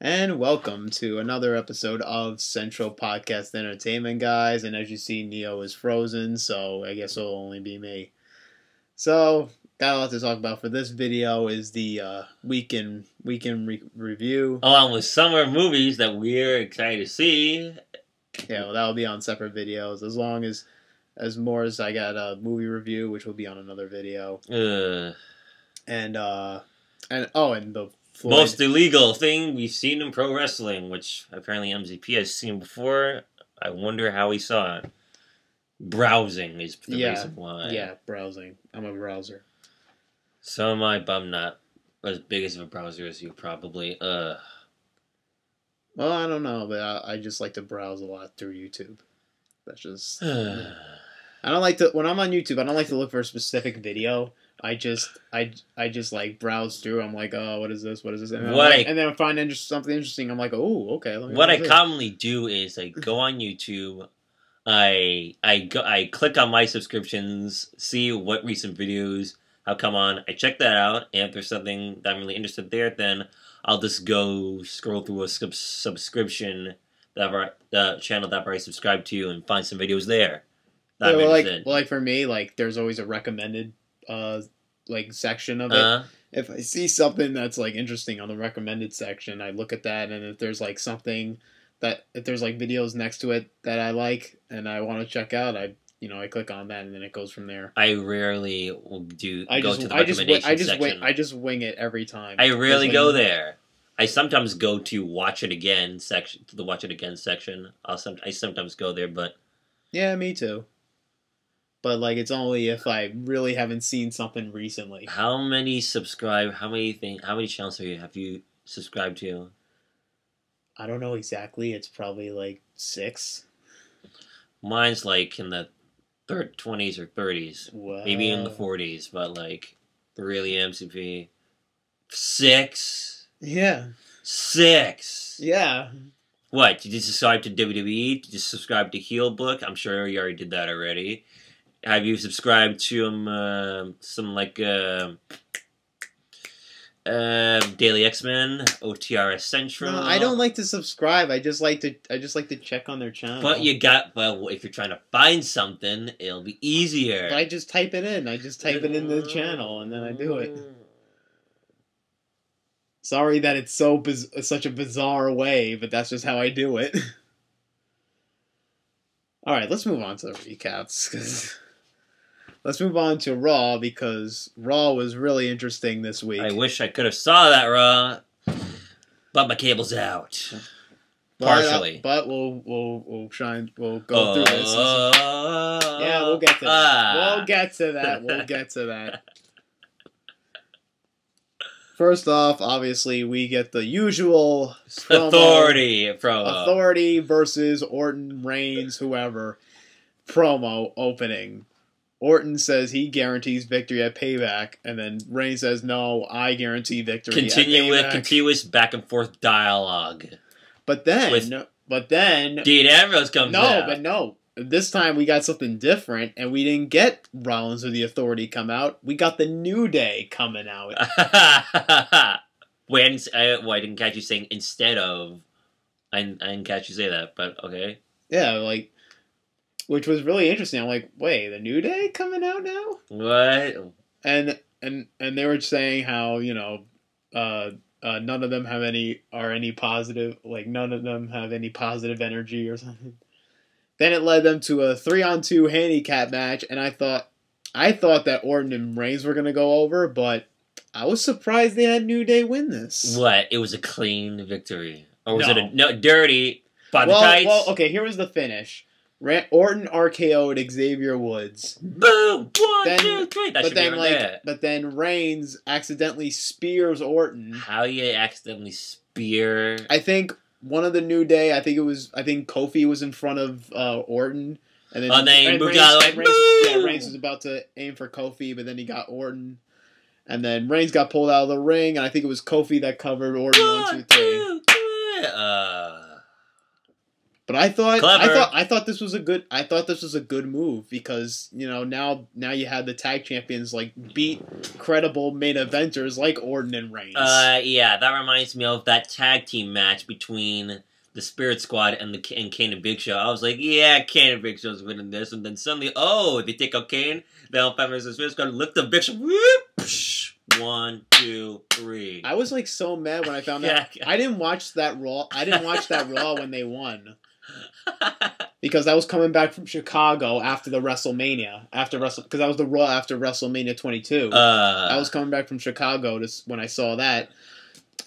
And welcome to another episode of Central Podcast Entertainment, guys. And as you see, Neo is frozen, so I guess it'll only be me. So, got a lot to talk about for this video is the weekend review. Along with summer movies that we're excited to see. Yeah, well, that'll be on separate videos. As more as I got a movie review, which will be on another video. And the Floyd. Most illegal thing we've seen in pro wrestling, which apparently MZP has seen before. I wonder how he saw it. Browsing is the reason why. Yeah, browsing. I'm a browser. So am I, but I'm not as big as of a browser as you probably. Well, I don't know, but I just like to browse a lot through YouTube. That's just... I don't like to... When I'm on YouTube, I don't like to look for a specific video. I just like browse through. I'm like, oh, what is this? What is this? And then I find something interesting. I'm like, oh, okay. What I commonly do is I go on YouTube. I click on my subscriptions, see what recent videos have come on. I check that out, and if there's something that I'm really interested there, then I'll just go scroll through a subscription the channel that I've already subscribed to and find some videos there. Like for me, like there's always a recommended section of it. If I see something that's like interesting on the recommended section, I look at that, and if there's like something if there's like videos next to it that I like and I want to check out, I click on that and then it goes from there. I rarely will go to the recommendation section. I just wing it every time. I rarely go there. I sometimes go to watch it again section. I sometimes go there, but yeah, me too. But like it's only if I really haven't seen something recently. How many channels have you subscribed to? I don't know exactly. It's probably like 6. Mine's like in the 20s or 30s. Wow. Maybe in the 40s, but like really MCP. 6? Yeah. 6? Yeah. What? Did you subscribe to WWE? Did you subscribe to Heel Book? I'm sure you already did that already. Have you subscribed to some like Daily X-Men, OTRS Central? No, I don't like to subscribe. I just like to check on their channel. But if you're trying to find something, it'll be easier. But I just type it in. I just type it into the channel and then I do it. Sorry that it's such a bizarre way, but that's just how I do it. All right, let's move on to the recaps. Let's move on to Raw, because Raw was really interesting this week. I wish I could have saw that Raw, but my cable's out. Partially. But we'll go through this. Yeah, we'll get to that. We'll get to that. First off, obviously, we get the usual promo, Authority versus Orton, Reigns, whoever, promo opening. Orton says he guarantees victory at Payback, and then Reigns says, no, I guarantee victory at Payback. Continuous back and forth dialogue. But then Dean Ambrose comes out. No. This time we got something different, and we didn't get Rollins or the Authority come out. We got the New Day coming out. Wait, I didn't catch you saying instead of. I didn't catch you say that, but okay. Yeah, which was really interesting. I'm like, wait, the New Day coming out now? What? And they were saying how none of them have any positive, none of them have any positive energy or something. Then it led them to a 3-on-2 handicap match, and I thought that Orton and Reigns were gonna go over, but I was surprised they had New Day win this. What? It was a clean victory, or was it dirty by the tights? Well, okay. Here was the finish. Orton RKO'd Xavier Woods. Boom! 1, 2, 3. But then Reigns accidentally spears Orton. How you accidentally spear? I think one of the New Day. I think Kofi was in front of Orton, and then Reigns was about to aim for Kofi, but then he got Orton, and then Reigns got pulled out of the ring, and I think it was Kofi that covered Orton. 1, 2, 3. But I thought Clever. I thought this was a good move because now you had the tag champions like beat credible main eventers like Orton and Reigns. Yeah, that reminds me of that tag team match between the Spirit Squad and Kane and Big Show. I was like, yeah, Kane and Big Show's winning this, and then suddenly, they take out Kane. Then Five Minutes of Spirit Squad lift up Big Show. Whoop, psh, 1, 2, 3. I was like so mad when I found out. I didn't watch that Raw. When they won. Because I was coming back from Chicago after the WrestleMania, because I was the Raw after WrestleMania 22. I was coming back from Chicago when I saw that,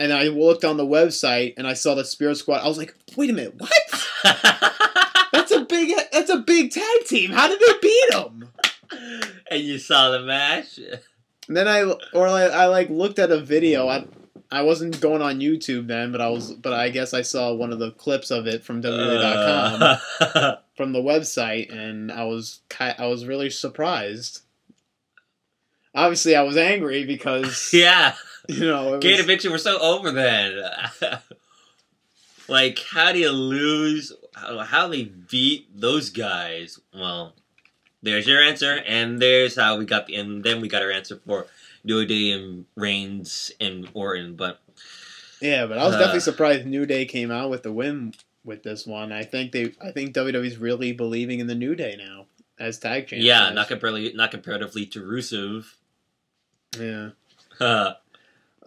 and I looked on the website and I saw the Spirit Squad. I was like, wait a minute, what? That's a big tag team. How did they beat them? And you saw the match. And then I looked at a video. I wasn't going on YouTube then, but I guess I saw one of the clips of it from WWE.com from the website, and I was really surprised. Obviously, I was angry because yeah, Kane and Big Show were so over then. Like, how do you lose? How they beat those guys? Well, there's your answer, and there's how we got and then we got our answer for New Day and Reigns and Orton, but I was definitely surprised New Day came out with the win with this one. I think WWE's really believing in the New Day now as tag champions. Yeah, not comparatively to Rusev. Yeah.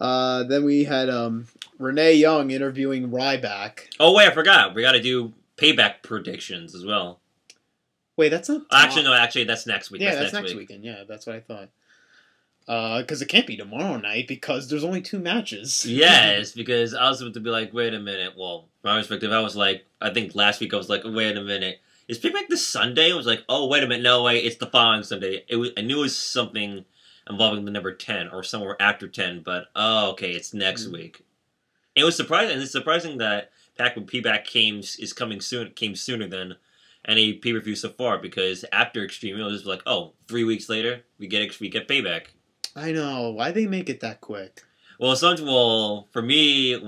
Then we had Renee Young interviewing Ryback. Oh wait, I forgot. We got to do payback predictions as well. Wait, that's not. Actually, that's next week. Yeah, that's next weekend. Yeah, that's what I thought. Because it can't be tomorrow night because there's only 2 matches. Yes, because I was about to be like, wait a minute. Well, from my perspective, I think last week I was like, wait a minute. Is Payback this Sunday? I was like, oh, wait a minute. No, wait, it's the following Sunday. I knew it was something involving the number 10 or somewhere after 10, but, okay, it's next week. It was surprising. It's surprising that Payback came sooner than any pay-per-view so far, because after Extreme, it was like, 3 weeks later, we get Payback. I know. Why they make it that quick? Well, for me,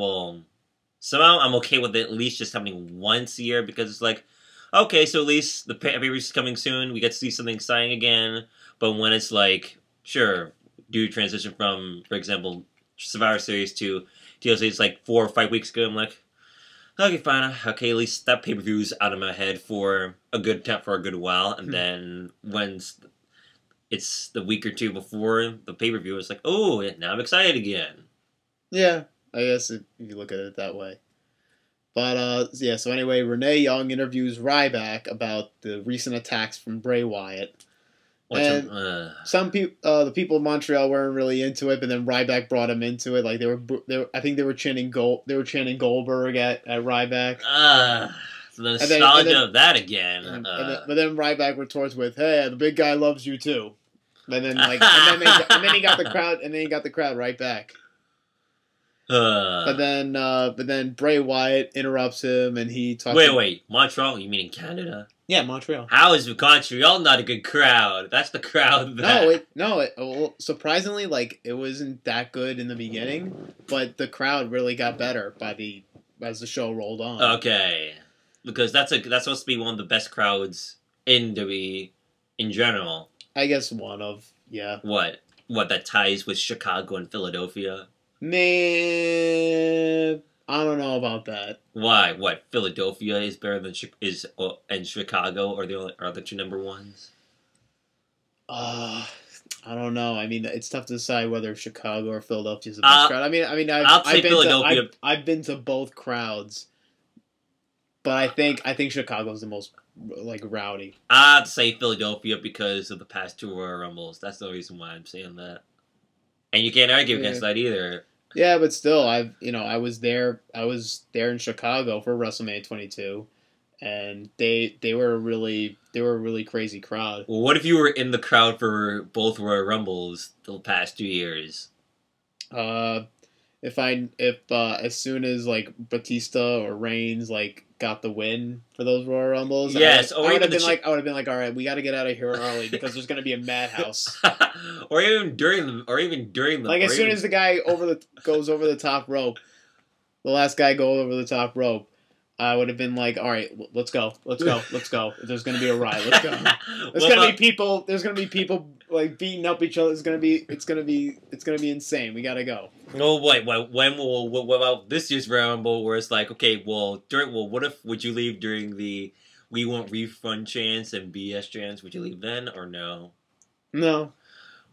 somehow I'm okay with it at least just happening once a year, because it's like, okay, so at least the pay-per-view is coming soon, we get to see something exciting again, but when it's like, sure, do transition from, for example, Survivor Series to TLC, it's like 4 or 5 weeks ago, I'm like, okay, fine, okay, at least that pay-per-view's out of my head for a good while, and then when it's the week or 2 before the pay-per-view, it's like, oh, now I'm excited again. Yeah, I guess if you look at it that way. But, so anyway, Renee Young interviews Ryback about the recent attacks from Bray Wyatt. Some people, the people in Montreal weren't really into it, but then Ryback brought him into it. Like I think they were chanting Goldberg at Ryback. The nostalgia of that again. But then Ryback retorts with, "Hey, the big guy loves you too." And then and then he got the crowd right back. But then Bray Wyatt interrupts him, and he talks. Wait, Montreal? You mean in Canada? Yeah, Montreal. How is Montreal not a good crowd? That's the crowd. Well, surprisingly, it wasn't that good in the beginning, but the crowd really got better as the show rolled on. Okay, because that's supposed to be one of the best crowds in WWE in general. I guess one of, yeah. What that ties with Chicago and Philadelphia? Man, I don't know about that. Why? What? Philadelphia is better than and Chicago are the 2 number ones? I don't know. I mean, it's tough to decide whether Chicago or Philadelphia is the best crowd. I've been to both crowds, but I think Chicago's the most rowdy. I'd say Philadelphia because of the past 2 Royal Rumbles. That's the reason why I'm saying that. And you can't argue against that either. Yeah, but still, I was there in Chicago for WrestleMania 22, and they were a really crazy crowd. Well, what if you were in the crowd for both Royal Rumbles the past 2 years? If as soon as Batista or Reigns got the win for those Royal Rumbles, yes, I would have been like, all right, we got to get out of here early because there's going to be a madhouse. or even during the as soon as the guy goes over the top rope, the last guy goes over the top rope, I would have been like, all right, let's go. If there's gonna be a riot, let's go. There's gonna be people like beating up each other. It's gonna be insane. We gotta go. Oh wait, what about this year's Royal Rumble where it's like, okay, what if would you leave during the we want refund chance and BS chance? Would you leave then or no? No.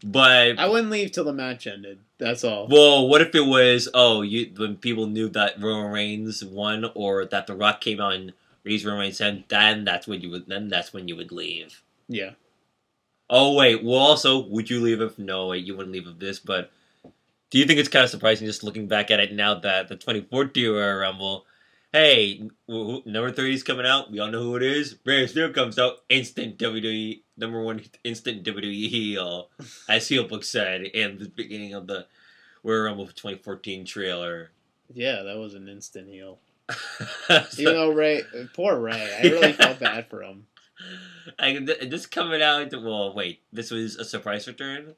But I wouldn't leave till the match ended. That's all. Well, what if it was when people knew that Roman Reigns won or that The Rock came out and raised Roman Reigns' hand, then that's when you would leave. Yeah. Oh wait, well also would you leave if no wait you wouldn't leave of this, but do you think it's kind of surprising just looking back at it now that the 2014 Royal Rumble, hey, number 30 is coming out, we all know who it is. Rey Mysterio comes out, instant WWE #1 instant WWE heel, as Heelbook said in the beginning of the Royal Rumble 2014 trailer. Yeah, that was an instant heel. Even though poor Ray, I really felt bad for him. This coming out. Well, wait, this was a surprise return.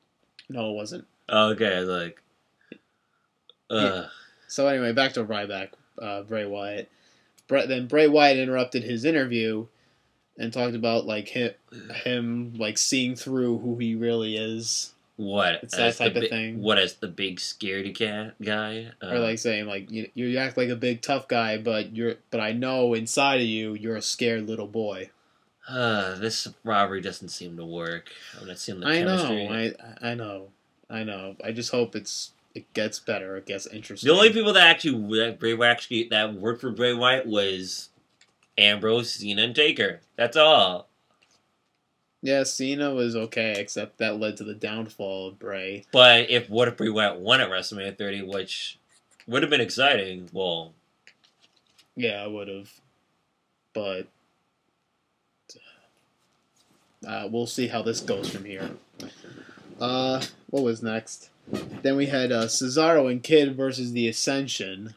No, it wasn't. Oh, okay, like. Yeah. So anyway, back to Bray Wyatt. Then Bray Wyatt interrupted his interview and talked about like him like seeing through who he really is. What? It's that type of thing. What as the big scaredy cat guy? Or like saying like you act like a big tough guy, but I know inside of you you're a scared little boy. This robbery doesn't seem to work. I'm not seeing the chemistry. I know. I just hope it gets better. It gets interesting. The only people that worked for Bray Wyatt was Ambrose, Cena, and Taker. That's all. Yeah, Cena was okay, except that led to the downfall of Bray. But what if Bray Wyatt won at WrestleMania 30, which would have been exciting? Well, yeah, I would have, but we'll see how this goes from here. What was next? Then we had Cesaro and Kid versus the Ascension,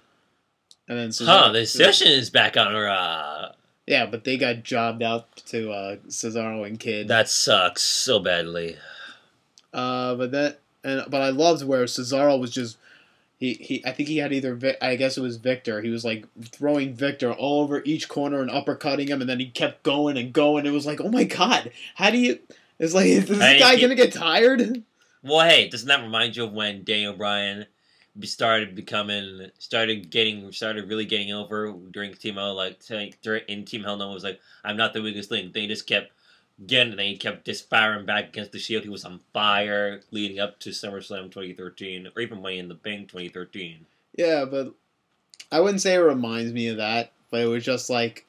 and then the Ascension is back on Raw. Yeah, but they got jobbed out to Cesaro and Kid. That sucks so badly. But I loved where Cesaro was just I think he had I guess it was Victor. He was like throwing Victor all over each corner and uppercutting him, and then he kept going and going. It was like, oh my god, how do you? It's like, is this guy gonna get tired? Well, hey, doesn't that remind you of when Daniel Bryan started really getting over during Team Hell? Like in Team Hell, no one was like, "I'm not the weakest link." They just kept he kept just firing back against the Shield. He was on fire leading up to SummerSlam 2013, or even Money in the Bank 2013. Yeah, but I wouldn't say it reminds me of that. But it was just like,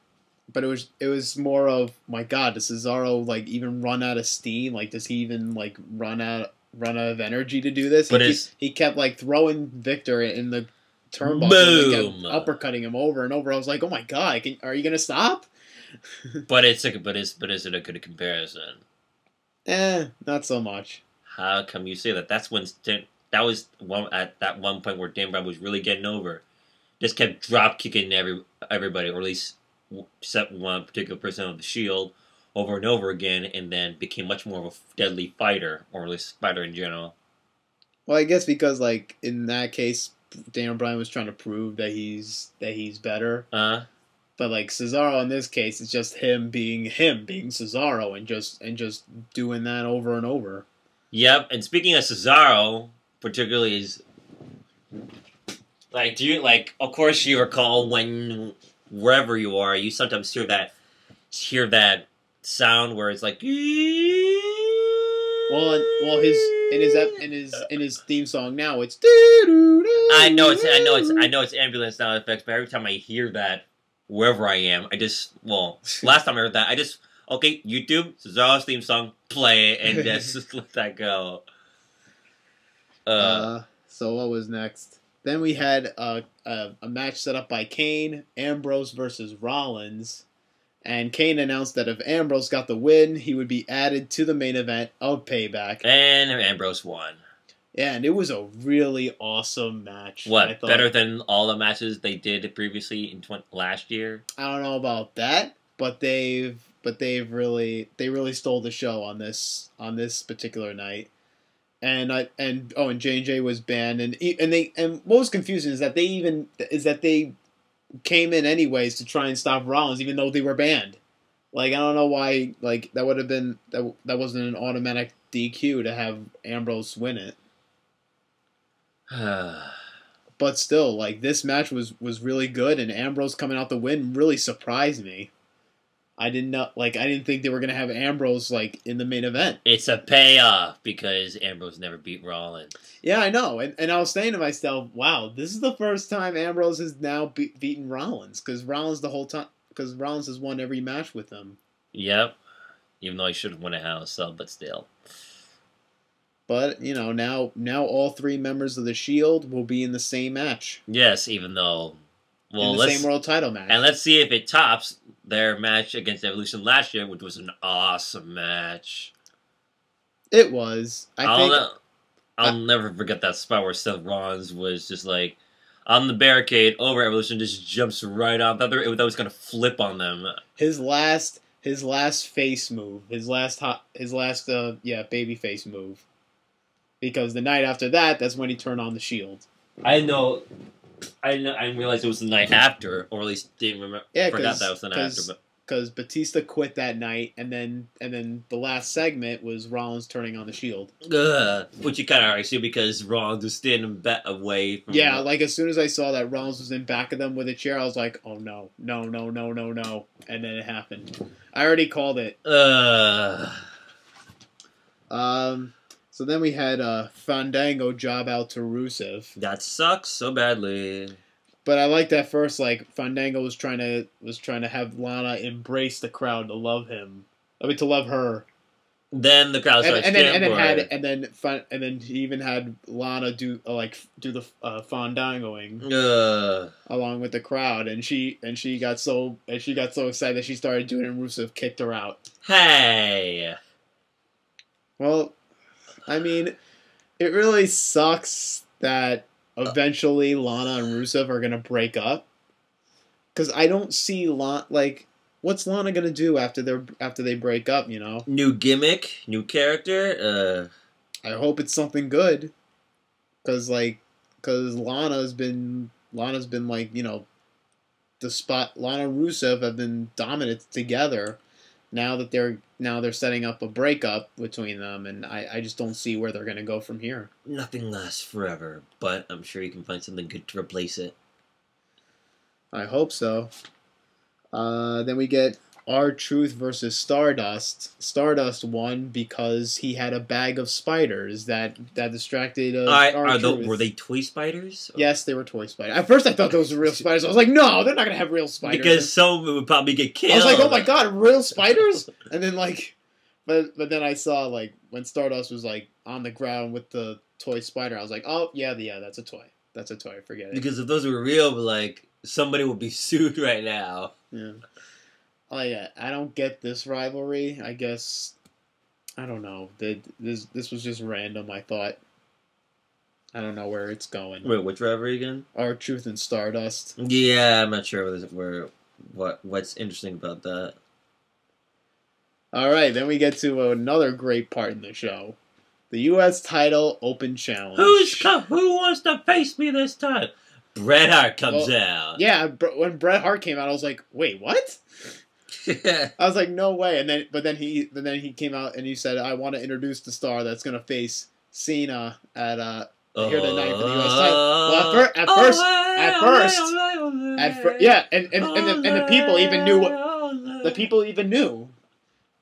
it was more of, my God, does Cesaro like even run out of steam? Like, does he even like run out of energy to do this? He kept like throwing Victor in the turnbuckle and kept uppercutting him over and over. I was like, oh my God, are you gonna stop? But is it a good comparison? Not so much. How come you say that? That was at that one point where Dan Brown was really getting over. Just kept drop kicking everybody, or at least except one particular person on the Shield, over and over again, and then became much more of a deadly fighter, or at least fighter in general. Well, I guess because like in that case, Daniel Bryan was trying to prove that he's better. But like Cesaro in this case, it's just him being Cesaro, and just doing that over and over. Yep. And speaking of Cesaro, particularly is like, of course you recall when wherever you are, you sometimes hear that sound where it's like. Well, in his theme song now it's. I know it's ambulance sound effects, but every time I hear that, wherever I am, last time I heard that, okay, YouTube, Cesaro's theme song, play it, and just let that go. So what was next? Then we had a match set up by Kane, Ambrose versus Rollins, and Kane announced that if Ambrose got the win, he would be added to the main event of Payback. And Ambrose won. Yeah, and it was a really awesome match. What, better than all the matches they did previously in last year? I don't know about that, but they really stole the show on this particular night. And J&J was banned, and what was confusing is that they came in anyways to try and stop Rollins, even though they were banned. Like, I don't know why. Like, that would have been that wasn't an automatic DQ to have Ambrose win it. But still, like, this match was really good, and Ambrose coming out the win really surprised me. I didn't think they were gonna have Ambrose like in the main event. It's a payoff because Ambrose never beat Rollins. Yeah, I know, and I was saying to myself, "Wow, this is the first time Ambrose has now beaten Rollins because Rollins has won every match with him." Yep, even though he should have won a Hell in a Cell, but still. But now all three members of the Shield will be in the same match. Yes, even though, in the same world title match, and let's see if it tops their match against Evolution last year, which was an awesome match. It was. I'll never forget that spot where Seth Rollins was just like on the barricade over Evolution, just jumps right off. That was gonna flip on them. His last face move, his last baby face move. Because the night after that's when he turned on the Shield. I didn't realize it was the night after, or at least didn't remember. Yeah, forgot that was the night after. Because Batista quit that night, and then the last segment was Rollins turning on the Shield. Which you kind of already see because Rollins was standing away from. Yeah, like as soon as I saw that Rollins was in back of them with a chair, I was like, "Oh no, no, no, no, no, no!" And then it happened. I already called it. So then we had Fandango job out to Rusev. That sucks so badly. But I like that first, like Fandango was trying to have Lana embrace the crowd to love him. I mean, to love her. Then the crowd started and then he even had Lana do the fandangoing along with the crowd, and she got so excited that she started doing it, and Rusev kicked her out. Hey. Well, I mean, it really sucks that eventually Lana and Rusev are gonna break up, because I don't see what's Lana gonna do after they break up? You know, new gimmick, new character. I hope it's something good, because Lana's been like, you know, Lana and Rusev have been dominant together. Now they're setting up a breakup between them, and I just don't see where they're going to go from here. Nothing lasts forever, but I'm sure you can find something good to replace it. I hope so. Then we get R-Truth versus Stardust. Stardust won because he had a bag of spiders that distracted R-Truth. Were they toy spiders? Or? Yes, they were toy spiders. At first I thought those were real spiders. I was like, no, they're not going to have real spiders. Because some would probably get killed. I was like, oh my god, real spiders? And then but then I saw when Stardust was on the ground with the toy spider, I was like, oh yeah, that's a toy. That's a toy, forget it. Because if those were real, somebody would be sued right now. Yeah. Oh yeah, I don't get this rivalry. I guess I don't know. This was just random. I thought. I don't know where it's going. Wait, which rivalry again? R-Truth and Stardust. Yeah, I'm not sure what's interesting about that. All right, then we get to another great part in the show, the U.S. title open challenge. Who wants to face me this time? Bret Hart comes out. Yeah, when Bret Hart came out, I was like, wait, what? I was like, no way. But then he came out and he said, I want to introduce the star that's gonna face Cena at here tonight for the U.S. title. Well, at first, yeah, and the people even knew the people even knew.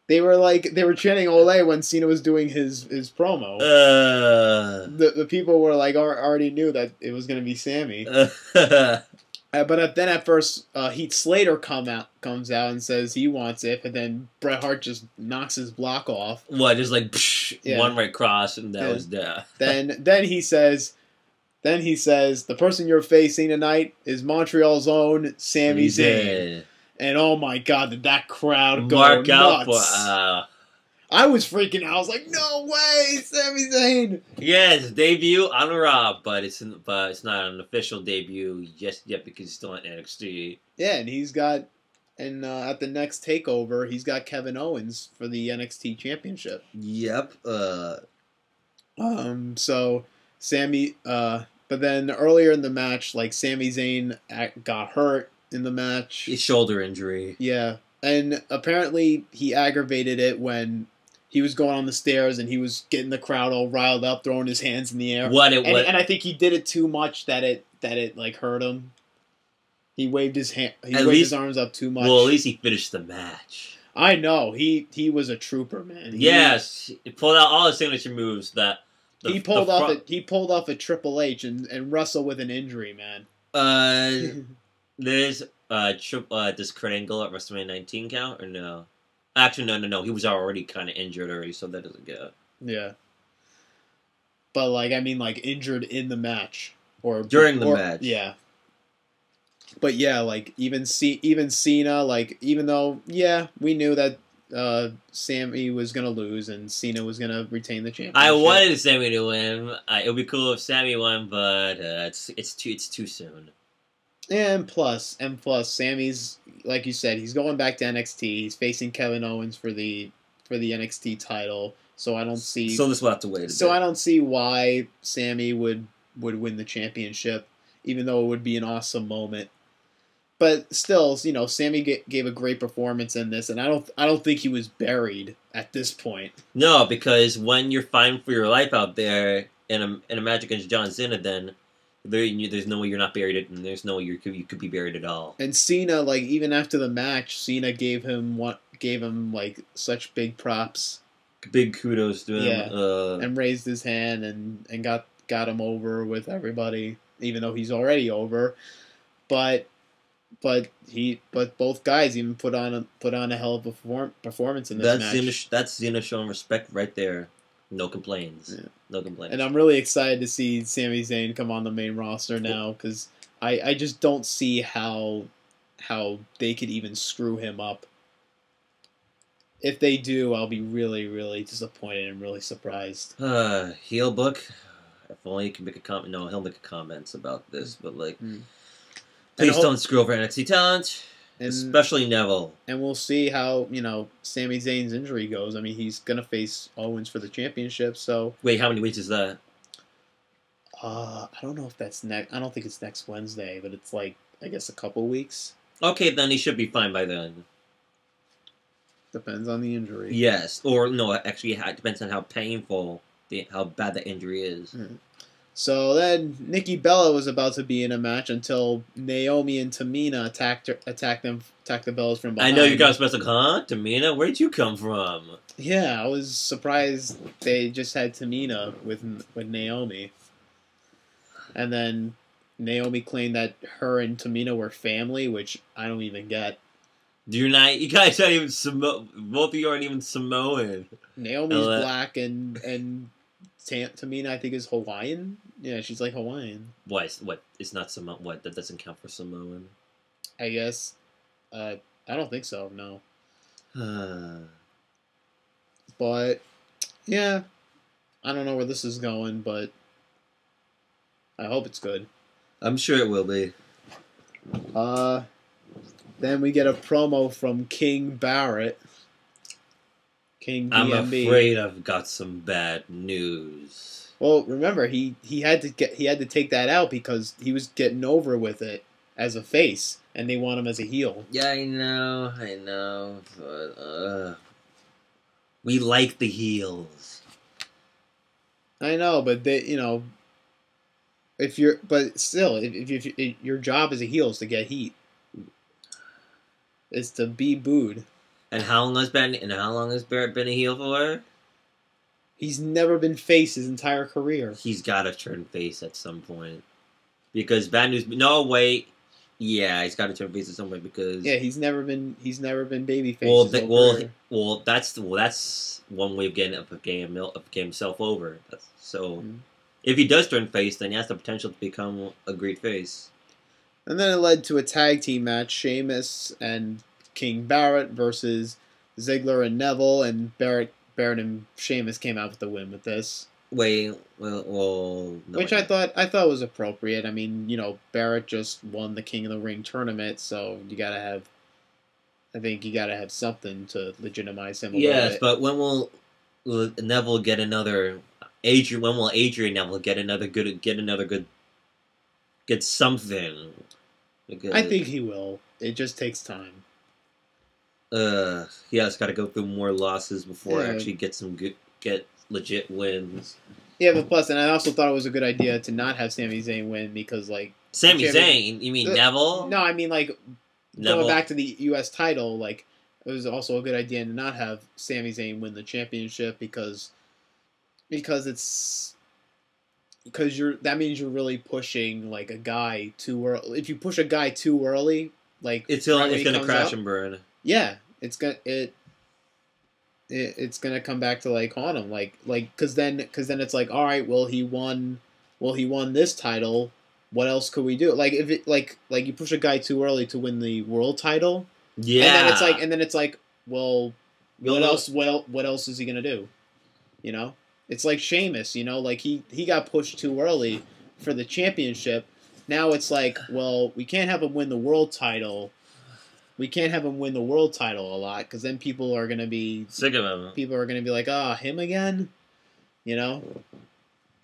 They were chanting "Ole" when Cena was doing his promo. The people were already knew that it was gonna be Sammy. But then at first, Heath Slater comes out and says he wants it, and then Bret Hart just knocks his block off. What? Just one right cross, and that was death. Then he says, the person you're facing tonight is Montreal's own Sami Zayn. And oh my god, did that crowd go nuts. I was freaking out. I was like, no way, Sami Zayn. Yeah, it's a debut on Raw, but it's not an official debut just yet because he's still in NXT. Yeah, and he's got, at the next takeover, he's got Kevin Owens for the NXT Championship. Yep. So Sammy, but then earlier in the match, Sami Zayn got hurt, in the match. His shoulder injury. Yeah, and apparently he aggravated it when he was going on the stairs and he was getting the crowd all riled up, throwing his hands in the air. And I think he did it too much that it like hurt him. He waved his his arms up too much. Well, at least he finished the match. I know he was a trooper, man. Yes, he pulled out all his signature moves. He pulled off a Triple H and Russell with an injury, man. There's does Kurt Angle at WrestleMania 19 count or no? Actually, no. He was already kind of injured already, so that doesn't count. Yeah. But like, I mean, like injured in the match or during the match. Yeah. But yeah, like even Cena, like even though we knew that Sammy was gonna lose and Cena was gonna retain the championship. I wanted Sammy to win. It would be cool if Sammy won, but it's too soon. And plus, Sammy's, like you said, he's going back to NXT. He's facing Kevin Owens for the NXT title. So I don't see. So this will have to wait. So I don't see why Sammy would win the championship, even though it would be an awesome moment. But still, you know, Sammy gave a great performance in this, and I don't think he was buried at this point. No, because when you're fighting for your life out there in a match against John Cena, then there's no way you're not buried, and there's no way you could be buried at all. And Cena, like even after the match, Cena gave him like such big props, big kudos to him, and raised his hand and got him over with everybody, even though he's already over, but both guys even put on a hell of a performance in this match. That's Cena showing respect right there. No complaints. Yeah. No complaints. And I'm really excited to see Sami Zayn come on the main roster now because I just don't see how they could even screw him up. If they do, I'll be really, really disappointed and really surprised. Heel book. If only he can make a comment. No, he'll make comments about this, but like, please don't screw over NXT talent. Especially Neville. And we'll see how, you know, Sami Zayn's injury goes. I mean, he's going to face Owens for the championship, so... Wait, how many weeks is that? I don't know if that's next... I don't think it's next Wednesday, but it's like, I guess a couple weeks. Okay, then he should be fine by then. Depends on the injury. Yes. Or, no, actually, it depends on how painful, how bad the injury is. So then Nikki Bella was about to be in a match until Naomi and Tamina attacked the Bellas from behind. I know you guys must like, huh? Tamina? Where did you come from? Yeah, I was surprised they just had Tamina with Naomi. And then Naomi claimed that her and Tamina were family, which I don't even get. You guys aren't even both of you aren't even Samoan. Naomi's black and Tamina, I think, is Hawaiian. Yeah, she's like Hawaiian. What? It's not Samoan. What? That doesn't count for Samoan? I guess. I don't think so. No. But yeah, I don't know where this is going, but I hope it's good. I'm sure it will be. Then we get a promo from King Barrett. King BMB. I'm afraid I've got some bad news. Well, remember he had to take that out because he was getting over with it as a face, and they want him as a heel. Yeah, I know, but we like the heels. I know, but they, you know, if your job as a heel is to get heat, is to be booed. And how long has Barrett been a heel for? He's never been face his entire career. He's got to turn face at some point. Because bad news... No, wait. Yeah, he's got to turn face at some point because... Yeah, he's never been babyface. Well, that's one way of getting himself over. If he does turn face, then he has the potential to become a great face. And then it led to a tag team match. Sheamus and King Barrett versus Ziggler and Neville, and Barrett and Sheamus came out with the win with this. No, which I thought was appropriate. I mean, you know, Barrett just won the King of the Ring tournament, so you gotta have something to legitimize him. Yes, but when will Neville get another? When will Adrian Neville get another good? Get something? Because, I think he will. It just takes time. it's got to go through more losses before Yeah. actually get legit wins. Yeah, but plus, and I also thought it was a good idea to not have Sami Zayn win because, like, Sami Zayn? You mean Neville? No, I mean like Neville? going back to the U.S. title. Like, it was also a good idea to not have Sami Zayn win the championship because that means you're really pushing like a guy too early. If you push a guy too early, like It's right when he gonna comes crash up, and burn. yeah, it's gonna come back to like haunt him, like because then it's like, all right, well he won this title. What else could we do? Like if it like you push a guy too early to win the world title, Yeah. and then it's like, well, what else? What else is he gonna do? You know, it's like Sheamus. You know, like he got pushed too early for the championship. Now it's like, well, we can't have him win the world title. We can't have him win the world title a lot because then people are gonna be sick of him. People are gonna be like, him again. You know,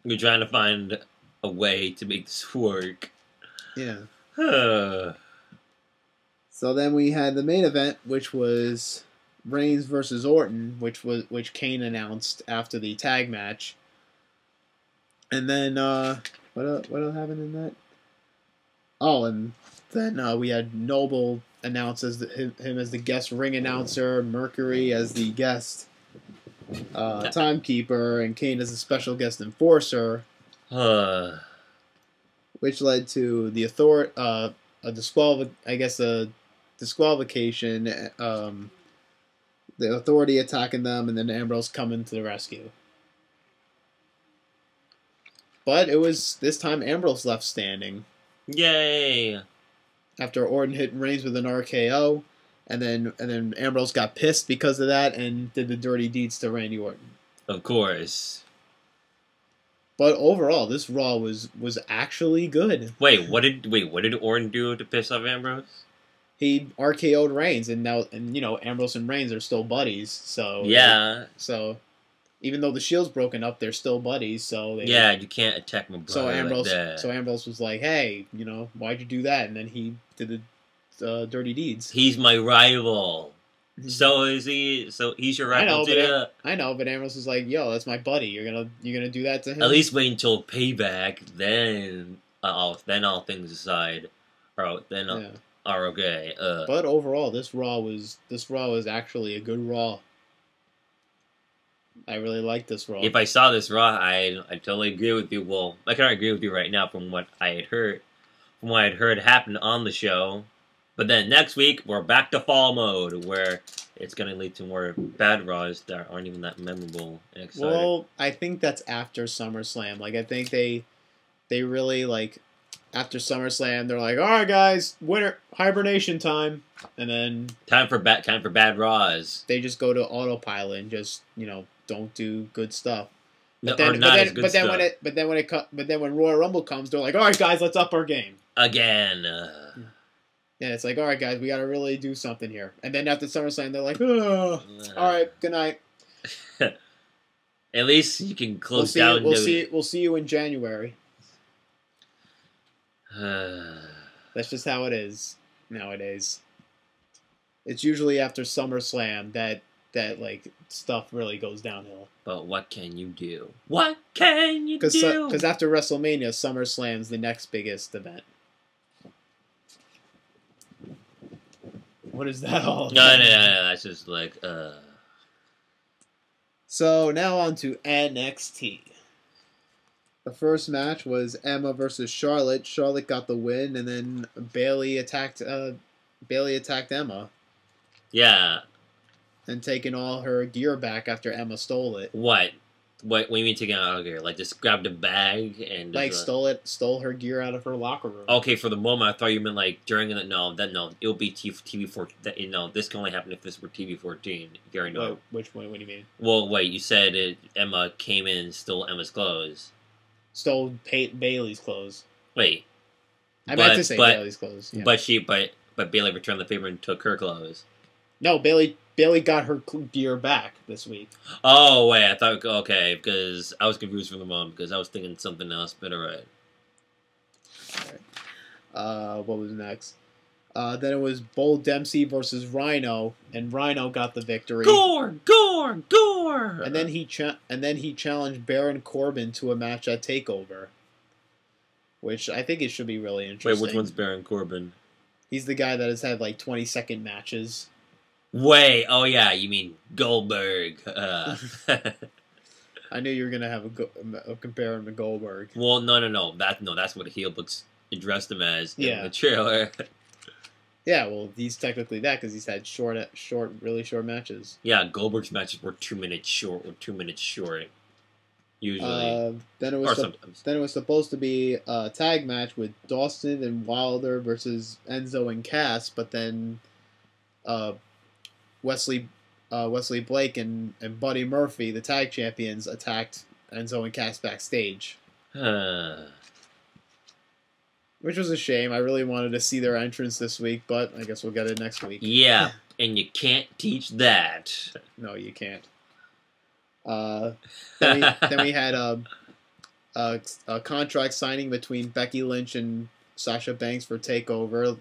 We're trying to find a way to make this work. Yeah. So then we had the main event, which was Reigns versus Orton, which Kane announced after the tag match. And then what else happened in that? Oh, and then we had Noble announce him as the guest ring announcer, Mercury as the guest timekeeper, and Kane as a special guest enforcer. Which led to the a disqualification. The Authority attacking them, and then Ambrose coming to the rescue. But it was this time Ambrose left standing. Yay! After Orton hit Reigns with an RKO, and then Ambrose got pissed because of that and did the dirty deeds to Randy Orton. Of course. But overall, this Raw was actually good. Wait, what did Orton do to piss off Ambrose? He RKO'd Reigns, and Ambrose and Reigns are still buddies. So yeah. So even though the Shield's broken up, they're still buddies. So you can't attack my brother like that. So Ambrose was like, "Hey, why'd you do that?" And then he did the dirty deeds. He's my rival. So is he? So he's your rival too? I know, but Ambrose was like, "Yo, that's my buddy. You're gonna do that to him." At least wait until payback. Then all things aside, are okay. But overall, this Raw was actually a good Raw. I really like this Raw. If I saw this Raw, I totally agree with you. Well, I can't agree with you right now from what I had heard. From what I had heard happened on the show. But then next week, we're back to fall mode, where it's going to lead to more bad Raws that aren't even that memorable and exciting. Well, I think that's after SummerSlam. Like, I think they really, like, after SummerSlam, they're like, all right, guys, winter, hibernation time. And then... Time for bad Raws. They just go to autopilot and just, don't do good stuff. But when Royal Rumble comes, they're like, all right, guys, let's up our game. Again. Yeah, it's like, all right, guys, we got to really do something here. And then after SummerSlam, they're like, all right, good night. At least you can close down. We'll see you in January. That's just how it is nowadays. It's usually after SummerSlam that like stuff really goes downhill. But what can you do? What can you do? Because after WrestleMania, SummerSlam's the next biggest event. What is that all about? No. That's just like, So, now on to NXT. The first match was Emma versus Charlotte. Charlotte got the win, and then Bayley attacked Emma. Yeah. And taking all her gear back after Emma stole it. What do you mean taking out her gear? Like, just grabbed a bag and... Like, stole her gear out of her locker room. Okay, for the moment, I thought you meant, like, during the... No, it'll be TV14... this can only happen if this were TV14. You already know. Which one? What do you mean? Well, wait, you said Emma came in and stole Emma's clothes. Stole Bayley's clothes. Wait. I meant to say Bayley's clothes. Yeah. But Bayley returned the favor and took her clothes. No, Bayley got her gear back this week. Oh, wait, I thought, okay, because I was confused for the moment, because I was thinking something else, but alright. What was next? Then it was Bull Dempsey versus Rhino, and Rhino got the victory. Gore, gore, gore. And then he challenged Baron Corbin to a match at Takeover, which I think it should be really interesting. Wait, which one's Baron Corbin? He's the guy that has had like 20-second matches. Wait, oh yeah, you mean Goldberg? I knew you were gonna have a compare him to Goldberg. Well, no. That's what heel books addressed him as in Yeah. the trailer. Yeah, well, he's technically that because he's had really short matches. Yeah, Goldberg's matches were 2 minutes short. Usually, Then or sometimes. it was supposed to be a tag match with Dawson and Wilder versus Enzo and Cass, but then Wesley Blake and Buddy Murphy, the tag champions, attacked Enzo and Cass backstage. Which was a shame. I really wanted to see their entrance this week, but I guess we'll get it next week. Yeah, and you can't teach that. No, you can't. Then we had a contract signing between Becky Lynch and Sasha Banks for Takeover.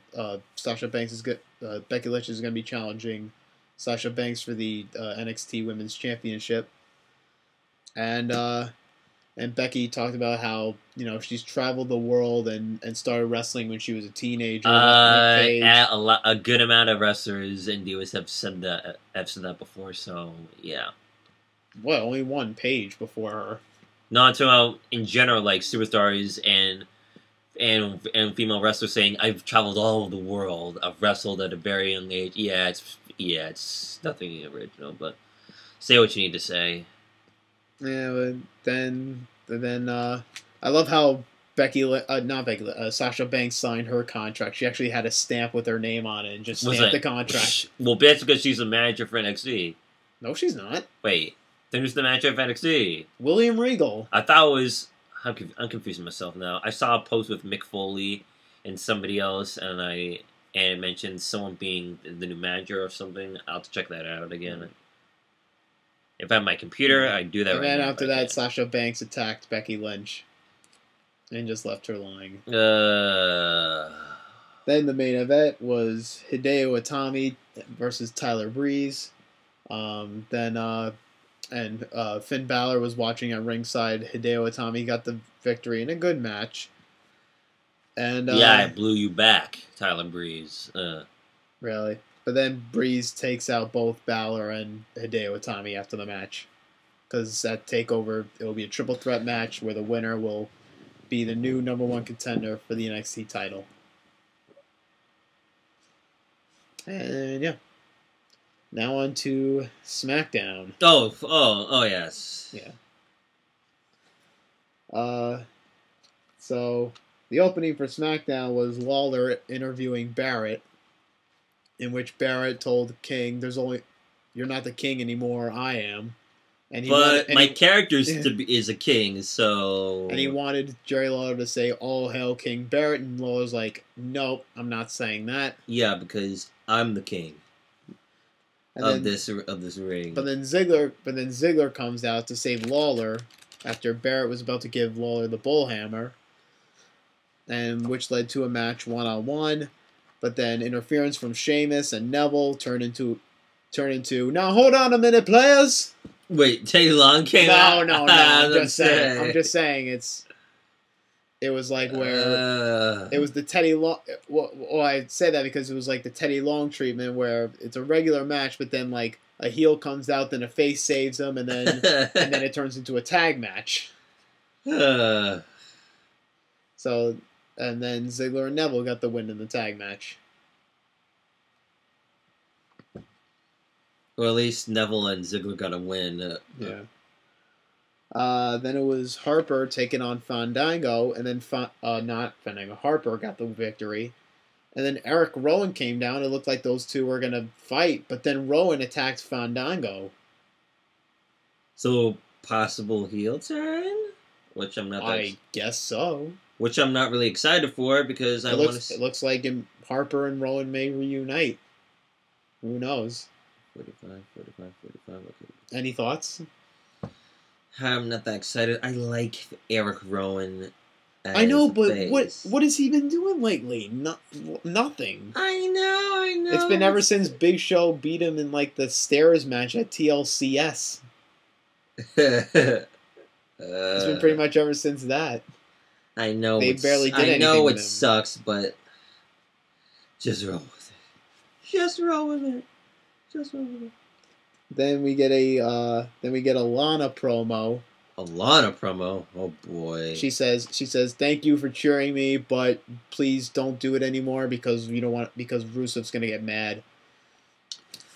Becky Lynch is going to be challenging Sasha Banks for the NXT Women's Championship, and Becky talked about how she's traveled the world and started wrestling when she was a teenager. A good amount of wrestlers and divas have said that before. So yeah. Well, only one Paige before her. No, I'm talking about in general, like superstars and female wrestlers saying, "I've traveled all over the world. I've wrestled at a very young age." It's nothing original, but say what you need to say. Yeah, but then I love how Sasha Banks signed her contract. She actually had a stamp with her name on it and just stamped the contract. Well, that's because she's a manager for NXT. No, she's not. Wait, then who's the manager of NXT? William Regal. I thought it was... I'm confusing myself now. I saw a post with Mick Foley and somebody else, and it mentioned someone being the new manager or something. I'll have to check that out again. If I have my computer, I do that and right now. And then after that, Sasha Banks attacked Becky Lynch and just left her lying. Then the main event was Hideo Itami versus Tyler Breeze. And Finn Balor was watching at ringside. Hideo Itami got the victory in a good match. And I blew you back, Tyler Breeze. Really? But then Breeze takes out both Balor and Hideo Itami after the match. Because at TakeOver, it will be a triple threat match where the winner will be the new #1 contender for the NXT title. And yeah. Now on to SmackDown. Oh yes. Yeah. So the opening for SmackDown was Lawler interviewing Barrett, in which Barrett told King, "You're not the king anymore. I am." And my character is a king, so. And he wanted Jerry Lawler to say, "All hail King Barrett," and Lawler's like, "Nope, I'm not saying that." Yeah, because I'm the king. Of this ring. But then Ziggler comes out to save Lawler after Barrett was about to give Lawler the bullhammer, and which led to a match 1-on-1. But then interference from Sheamus and Neville turned into now hold on a minute, players. Wait, Teddy Long came out? No. I'm just saying it was like where it was the Teddy Long. Well, I say that because it was like the Teddy Long treatment where it's a regular match, but then like a heel comes out, then a face saves him, and then it turns into a tag match. So, and then Ziggler and Neville got the win in the tag match. Or at least Neville and Ziggler got a win. Yeah. Then it was Harper taking on Fandango, and then not Fandango, Harper got the victory. And then Eric Rowan came down. It looked like those two were going to fight, but then Rowan attacked Fandango. So, possible heel turn? Which I'm not... I guess so. Which I'm not really excited for, because it looks like Harper and Rowan may reunite. Who knows? 45. Okay. Any thoughts? I'm not that excited. I like Eric Rowan. I know, but what has he been doing lately? Nothing. I know. It's been ever since Big Show beat him in like the stairs match at TLCS. It's been pretty much ever since that. I know. They barely did anything. I know with it him. sucks, but just roll with it. Just roll with it. Then we get a Lana promo. A Lana promo. Oh boy. She says, "Thank you for cheering me, but please don't do it anymore because Rusev's gonna get mad."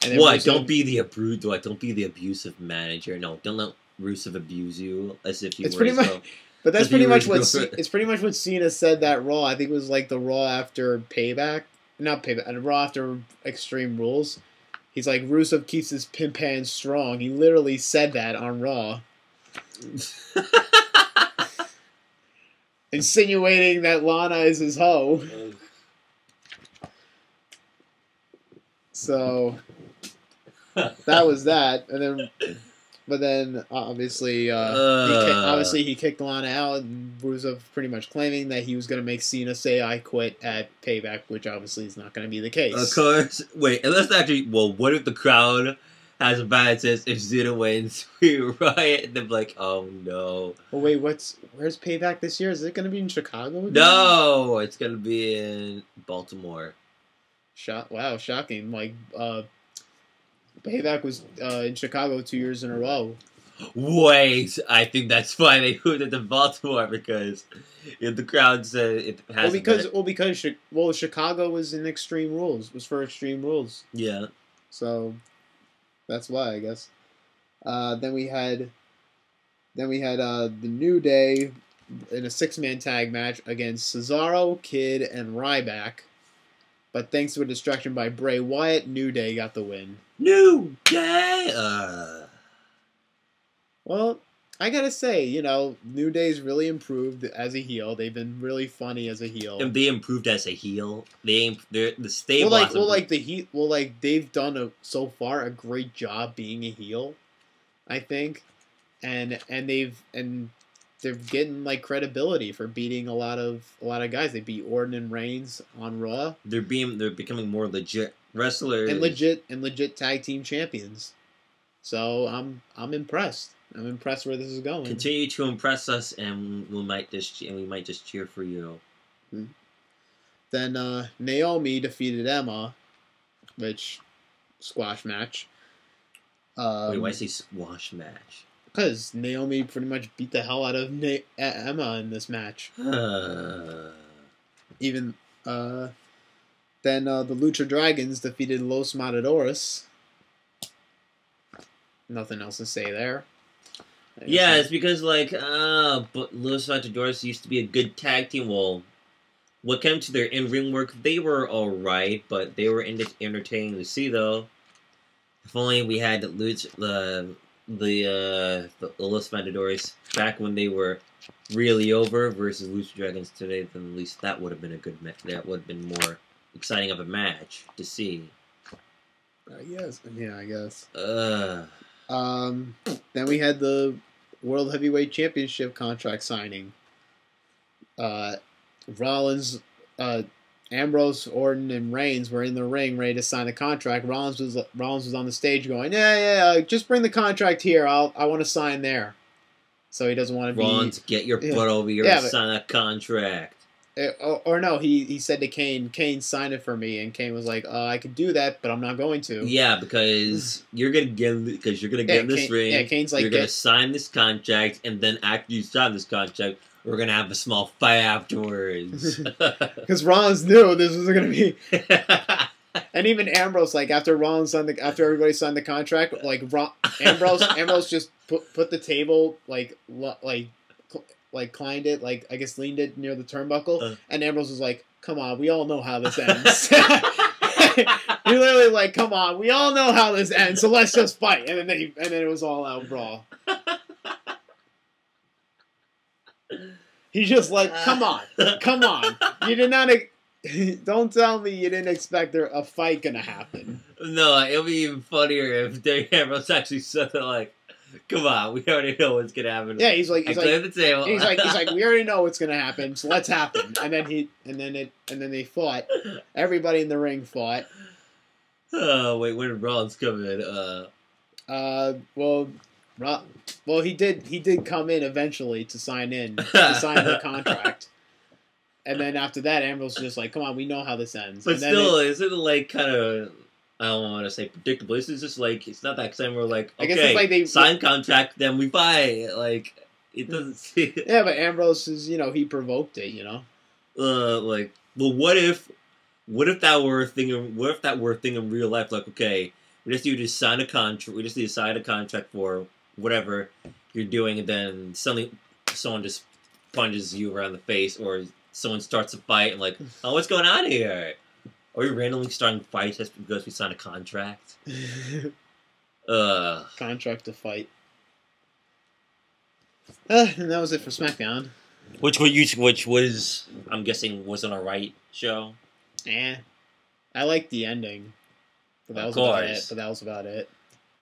And what? Don't be the abusive manager. No, don't let Rusev abuse you as if you were. Pretty much, but that's pretty much what it's pretty much what Cena said that Raw. I think it was like the Raw after Payback, not Payback, Raw after Extreme Rules. He's like, Rusev keeps his pimp hand strong. He literally said that on Raw. Insinuating that Lana is his hoe. So that was that, and then obviously he kicked Lana out, and Rusev pretty much claiming that he was going to make Cena say "I quit" at Payback, which obviously is not going to be the case. Of course. Wait, and let's actually. Well, what if the crowd has a bad says if Cena wins, we riot, and they're like, "Oh no." Well, wait, where's Payback this year? Is it going to be in Chicago again? No, it's going to be in Baltimore. Wow, shocking! Like, Payback was in Chicago 2 years in a row. Wait, I think that's why they moved it to Baltimore because if the crowd said it has. Chicago was in Extreme Rules. Was for Extreme Rules. Yeah. So that's why, I guess. Then we had the New Day in a 6-man tag match against Cesaro, Kid, and Ryback. But thanks to a distraction by Bray Wyatt, New Day got the win. New Day! Well, I gotta say, New Day's really improved as a heel. They've been really funny as a heel. And they improved as a heel. They're the stable. They've done so far a great job being a heel, I think, and they're getting like credibility for beating a lot of guys. They beat Orton and Reigns on Raw. They're becoming more legit wrestlers and legit tag team champions. So I'm impressed. I'm impressed where this is going. Continue to impress us, and we might just cheer for you. Mm-hmm. Then Naomi defeated Emma, which squash match. Wait, why say squash match? Because Naomi pretty much beat the hell out of Emma in this match. Then the Lucha Dragons defeated Los Matadores. Nothing else to say there. Yeah, it's because, but Los Matadores used to be a good tag team. Well, what came to their in-ring work, they were alright, but they were entertaining to see, though. If only we had the Los Matadores back when they were really over versus Lucha Dragons today, then at least that would have been a good match. That would have been more exciting of a match to see. I guess. Then we had the World Heavyweight Championship contract signing. Rollins, Ambrose, Orton, and Reigns were in the ring ready to sign the contract. Rollins was on the stage going, yeah, just bring the contract here. I want to sign there. So he doesn't want to Rollins, get your butt over here and sign a contract. Or no, he said to Kane, sign it for me, and Kane was like, I could do that, but I'm not going to. Yeah, because you're gonna get in this ring. Yeah, Kane's like, you're gonna sign this contract, and then after you sign this contract, we're gonna have a small fight afterwards. Because Rollins knew this was gonna be. And even Ambrose, after everybody signed the contract, Ambrose just put the table climbed it, I guess leaned it near the turnbuckle, and Ambrose was like, "Come on, we all know how this ends." He literally "Come on, we all know how this ends, so let's just fight." And then it was all out brawl. He's just like, "Come on, you did not. Don't tell me you didn't expect a fight gonna happen." No, it'll be even funnier if Dave Ambrose actually said that Come on, we already know what's gonna happen. Yeah, he's like, I cleared the table. he's like, we already know what's gonna happen, so let's happen. And then they fought. Everybody in the ring fought. Oh wait, where did Rollins come in? Well, he did come in eventually to sign the contract. And then after that, Ambrose was just like, come on, we know how this ends. But and then still, is it like kind of, I don't want to say predictable. This is just like, it's not that exciting. We're like, okay, I guess it's like they sign contract, then we buy. Like, it doesn't seem... Yeah, but Ambrose is, he provoked it, Like, well, what if that were a thing? What if that were a thing in real life? Like, okay, we just need to sign a contract. We just need to sign a contract for whatever you're doing, and then suddenly someone just punches you around the face, or someone starts a fight, and like, oh, what's going on here? Are we randomly starting fights just because we signed a contract? Contract to fight. And that was it for SmackDown. Which was, I'm guessing, wasn't a right show. I liked the ending, but that was about it.